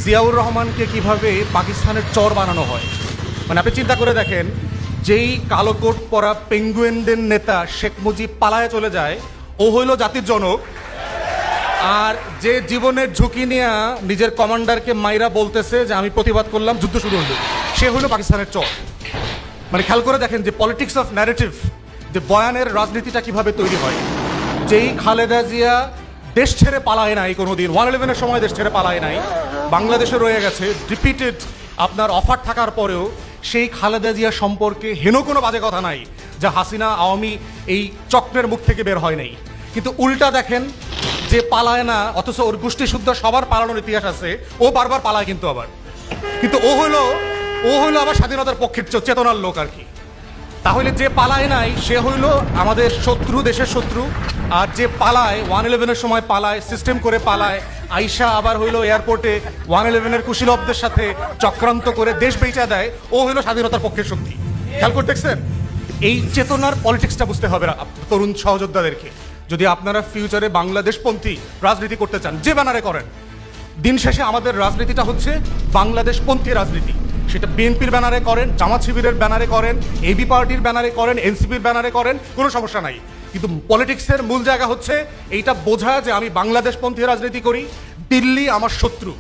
জিয়াউর রহমানকে কিভাবে পাকিস্তানের চর বানানো হয়, মানে আপনি চিন্তা করে দেখেন, যেই কালো কোট পরা পেঙ্গুইনদের নেতা শেখ মুজিব পালায় চলে যায়, ও হইল জাতির জনক। আর যে জীবনের ঝুঁকি নিয়ে নিজের কমান্ডারকে মাইরা বলতেছে যে আমি প্রতিবাদ করলাম, যুদ্ধ শুরু হলো, সে হইল পাকিস্তানের চর। মানে খেয়াল করে দেখেন যে পলিটিক্স অফ ন্যারেটিভ, যে বয়ানের রাজনীতিটা কিভাবে তৈরি হয়। যেই খালেদা জিয়া দেশ ছেড়ে পালায় নাই কোনোদিন, 111-এর সময় দেশ ছেড়ে পালায় নাই, বাংলাদেশে রয়ে গেছে, রিপিটেড আপনার অফার থাকার পরেও সেই খালেদা জিয়া সম্পর্কে হেন কোনো বাজে কথা নাই যা হাসিনা আওয়ামী এই চক্রের মুখ থেকে বের হয় নাই। কিন্তু উল্টা দেখেন, যে পালায় না অথচ ওর গোষ্ঠী শুদ্ধ সবার পালানোর ইতিহাস আছে, ও বারবার পালায় কিন্তু আবার, কিন্তু ও হইলো আবার স্বাধীনতার পক্ষের চেতনার লোক আর কি। তাহলে যে পালায় নাই সে হইল আমাদের শত্রু, দেশের শত্রু। আর যে পালায় 111-এর সময় পালায়, সিস্টেম করে পালায়, আইসা আবার হইলো এয়ারপোর্টে 111-এর কুশীলবদের সাথে চক্রান্ত করে দেশ বেচা দেয়, ও হইলো স্বাধীনতার পক্ষের শক্তি। খেয়াল করে দেখছেন, এই চেতনার পলিটিক্সটা বুঝতে হবে তরুণ সহযোদ্ধাদেরকে। যদি আপনারা ফিউচারে বাংলাদেশপন্থী রাজনীতি করতে চান, যে ব্যানারে করেন, দিন শেষে আমাদের রাজনীতিটা হচ্ছে বাংলাদেশপন্থী রাজনীতি। সেটা বিএনপির ব্যানারে করেন, জামাত শিবিরের ব্যানারে করেন, এবি পার্টির ব্যানারে করেন, এনসিপির ব্যানারে করেন, কোনো সমস্যা নাই। কিন্তু পলিটিক্সের মূল জায়গা হচ্ছে এইটা বোঝা যে আমি বাংলাদেশপন্থী রাজনীতি করি, দিল্লি আমার শত্রু।